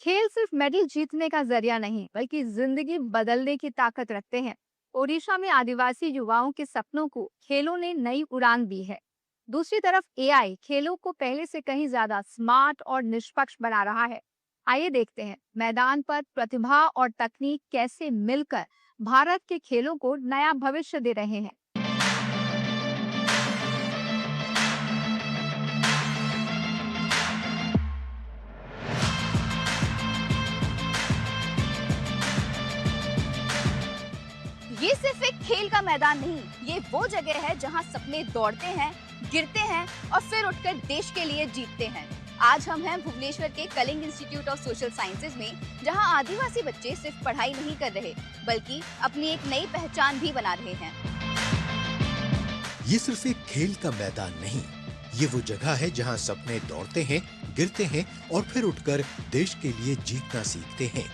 खेल सिर्फ मेडल जीतने का जरिया नहीं बल्कि जिंदगी बदलने की ताकत रखते हैं। ओडिशा में आदिवासी युवाओं के सपनों को खेलों ने नई उड़ान दी है। दूसरी तरफ एआई खेलों को पहले से कहीं ज्यादा स्मार्ट और निष्पक्ष बना रहा है। आइए देखते हैं मैदान पर प्रतिभा और तकनीक कैसे मिलकर भारत के खेलों को नया भविष्य दे रहे हैं। ये सिर्फ एक खेल का मैदान नहीं, ये वो जगह है जहां सपने दौड़ते हैं, गिरते हैं और फिर उठकर देश के लिए जीतते हैं। आज हम हैं भुवनेश्वर के Kalinga institute of social sciences में, जहां आदिवासी बच्चे सिर्फ पढ़ाई नहीं कर रहे, बल्कि अपनी एक नई पहचान भी बना रहे हैं। ये सिर्फ एक खेल का मैदान नहीं, ये वो जगह है जहां सपने दौड़ते हैं, गिरते हैं और फिर उठकर देश के लिए जीतना सीखते हैं।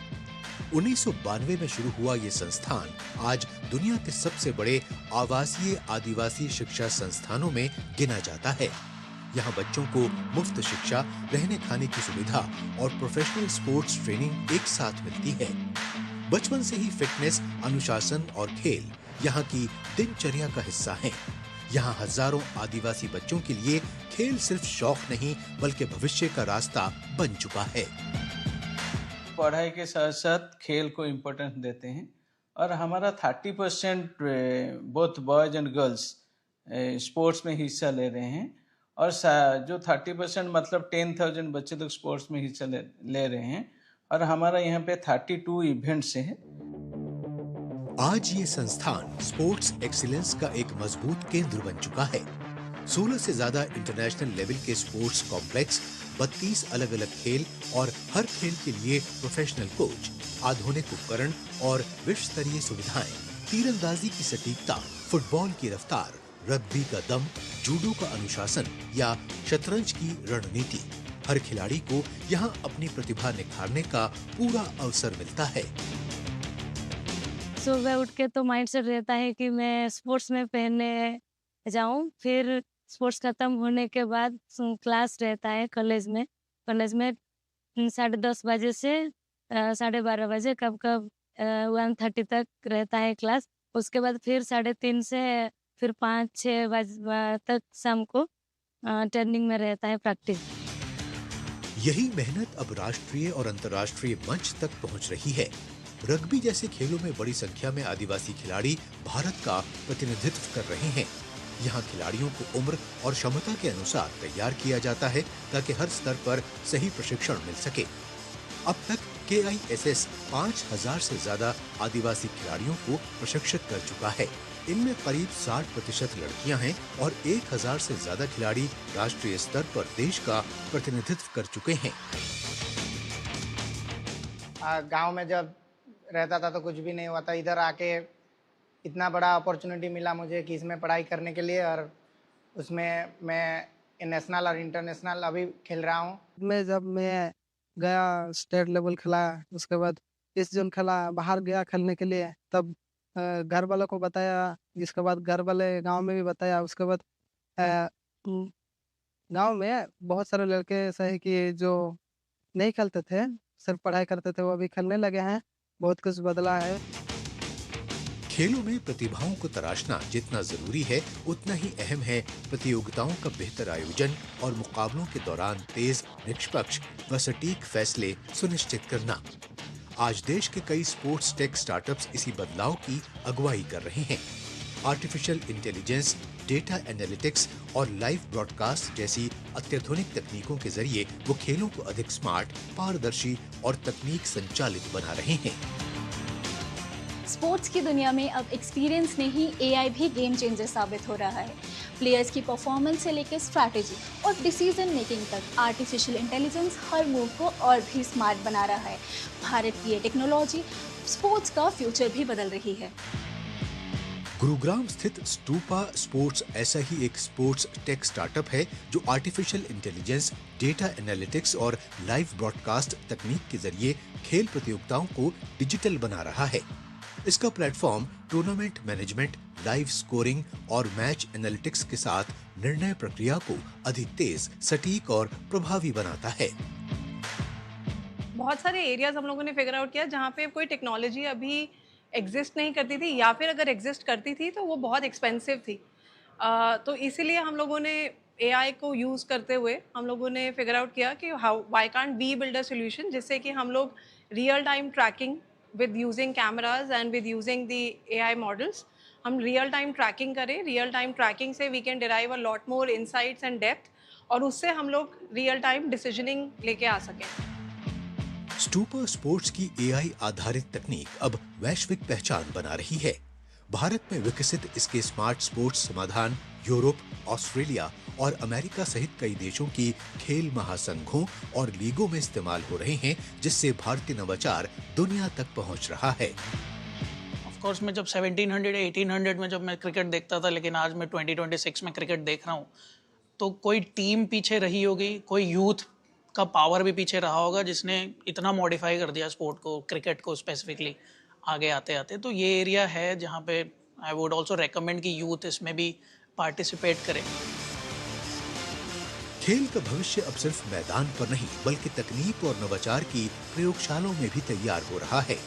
1992 में शुरू हुआ ये संस्थान आज दुनिया के सबसे बड़े आवासीय आदिवासी शिक्षा संस्थानों में गिना जाता है। यहाँ बच्चों को मुफ्त शिक्षा, रहने खाने की सुविधा और प्रोफेशनल स्पोर्ट्स ट्रेनिंग एक साथ मिलती है। बचपन से ही फिटनेस, अनुशासन और खेल यहाँ की दिनचर्या का हिस्सा हैं। यहाँ हजारों आदिवासी बच्चों के लिए खेल सिर्फ शौक नहीं बल्कि भविष्य का रास्ता बन चुका है। पढ़ाई के साथ साथ खेल को इम्पोर्टेंस देते हैं और हमारा 30% both boys and girls sports में हिस्सा ले रहे हैं और जो 30% मतलब 10,000 बच्चे तो स्पोर्ट्स में हिस्सा ले रहे हैं और हमारा यहाँ पे 32 इवेंट्स हैं। आज ये संस्थान स्पोर्ट्स एक्सीलेंस का एक मजबूत केंद्र बन चुका है। 16 से ज्यादा इंटरनेशनल लेवल के स्पोर्ट्स कॉम्प्लेक्स, 32 अलग अलग खेल और हर खेल के लिए प्रोफेशनल कोच, आधुनिक उपकरण और विश्व स्तरीय सुविधाएं, तीरंदाजी की सटीकता, फुटबॉल की रफ्तार, रग्बी का दम, जूडो का अनुशासन या शतरंज की रणनीति। हर खिलाड़ी को यहाँ अपनी प्रतिभा निखारने का पूरा अवसर मिलता है। सुबह उठ के तो माइंडसेट रहता है कि मैं स्पोर्ट्स में पहनने जाऊं। फिर स्पोर्ट्स खत्म होने के बाद क्लास रहता है कॉलेज में 10:30 बजे से 12:30 बजे, कब कब 1:30 तक रहता है क्लास। उसके बाद फिर 3:30 से फिर 5-6 बजे तक शाम को ट्रेनिंग में रहता है, प्रैक्टिस। यही मेहनत अब राष्ट्रीय और अंतर्राष्ट्रीय मंच तक पहुंच रही है। रग्बी जैसे खेलों में बड़ी संख्या में आदिवासी खिलाड़ी भारत का प्रतिनिधित्व कर रहे हैं। यहाँ खिलाड़ियों को उम्र और क्षमता के अनुसार तैयार किया जाता है ताकि हर स्तर पर सही प्रशिक्षण मिल सके। अब तक KISS 5,000 से ज्यादा आदिवासी खिलाड़ियों को प्रशिक्षित कर चुका है। इनमें करीब 60% लड़कियां हैं और 1,000 से ज्यादा खिलाड़ी राष्ट्रीय स्तर पर देश का प्रतिनिधित्व कर चुके हैं। गांव में जब रहता था तो कुछ भी नहीं हुआ था। इधर आके इतना बड़ा अपॉर्चुनिटी मिला मुझे कि इसमें पढ़ाई करने के लिए, और उसमें मैं नेशनल और इंटरनेशनल अभी खेल रहा हूँ। जब मैं गया स्टेट लेवल खेला, उसके बाद इस जोन खेला, बाहर गया खेलने के लिए, तब घर वालों को बताया, जिसके बाद घर वाले गांव में भी बताया। उसके बाद गांव में बहुत सारे लड़के ऐसे हैं कि जो नहीं खेलते थे, सिर्फ पढ़ाई करते थे, वो अभी खेलने लगे हैं। बहुत कुछ बदला है। खेलों में प्रतिभाओं को तराशना जितना जरूरी है उतना ही अहम है प्रतियोगिताओं का बेहतर आयोजन और मुकाबलों के दौरान तेज, निष्पक्ष व सटीक फैसले सुनिश्चित करना। आज देश के कई स्पोर्ट्स टेक स्टार्टअप्स इसी बदलाव की अगुवाई कर रहे हैं। आर्टिफिशियल इंटेलिजेंस, डेटा एनालिटिक्स और लाइव ब्रॉडकास्ट जैसी अत्याधुनिक तकनीकों के जरिए वो खेलों को अधिक स्मार्ट, पारदर्शी और तकनीक संचालित बना रहे हैं। स्पोर्ट्स की दुनिया में अब एक्सपीरियंस में ही एआई भी गेम चेंजर साबित हो रहा है। प्लेयर्स की परफॉर्मेंस से लेकर स्ट्रैटेजी और डिसीजन मेकिंग तक आर्टिफिशियल इंटेलिजेंस हर मूव को और भी स्मार्ट बना रहा है। भारत की ये टेक्नोलॉजी स्पोर्ट्स का फ्यूचर भी बदल रही है। गुरुग्राम स्थित स्टूपा स्पोर्ट्स ऐसा ही एक स्पोर्ट्स टेक स्टार्टअप है जो आर्टिफिशियल इंटेलिजेंस, डेटा एनालिटिक्स और लाइव ब्रॉडकास्ट तकनीक के जरिए खेल प्रतियोगिताओं को डिजिटल बना रहा है। इसका platform tournament management, live scoring और मैच एनालिटिक्स के साथ निर्णय प्रक्रिया को अधिक तेज, सटीक और प्रभावी बनाता है। बहुत सारे एरियाज हम लोगों ने फिगर आउट किया जहाँ पे कोई टेक्नोलॉजी अभी एग्जिस्ट नहीं करती थी, या फिर अगर एग्जिस्ट करती थी तो वो बहुत एक्सपेंसिव थी। तो इसीलिए हम लोगों ने एआई को यूज़ करते हुए हम लोगों ने फिगर आउट किया कि why can't we build a solution जिससे कि हम लोग real time tracking with using cameras and with using the AI models, हम रियल टाइम ट्रैकिंग करें। रियल टाइम ट्रैकिंग से we can derive a lot more insights and depth, और उससे हम लोग रियल टाइम डिसीजनिंग लेके आ सकें। स्टूपर स्पोर्ट्स की एआई आधारित तकनीक अब वैश्विक पहचान बना रही है। भारत में विकसित इसके स्मार्ट स्पोर्ट्स समाधान यूरोप, ऑस्ट्रेलिया और अमेरिका सहित कई देशों की खेल महासंघों और लीगों में इस्तेमाल हो रहे हैं, जिससे भारतीय नवाचार दुनिया तक पहुंच रहा है। ऑफ कोर्स मैं जब 1700 1800 में जब मैं क्रिकेट देखता था, लेकिन आज मैं 2026 में क्रिकेट देख रहा हूँ, तो कोई टीम पीछे रही होगी, कोई यूथ का पावर भी पीछे रहा होगा जिसने इतना मॉडिफाई कर दिया स्पोर्ट को, क्रिकेट को स्पेसिफिकली आगे आते आते। तो ये एरिया है जहाँ पे आई वुड ऑल्सो रेकमेंड कि यूथ इसमें भी पार्टिसिपेट करें। खेल का भविष्य अब सिर्फ मैदान पर नहीं बल्कि तकनीक और नवाचार की प्रयोगशालाओं में भी तैयार हो रहा है।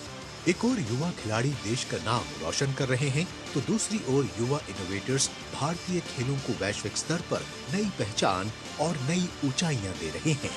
एक और युवा खिलाड़ी देश का नाम रोशन कर रहे हैं, तो दूसरी ओर युवा इनोवेटर्स भारतीय खेलों को वैश्विक स्तर पर नई पहचान और नई ऊंचाइयां दे रहे हैं।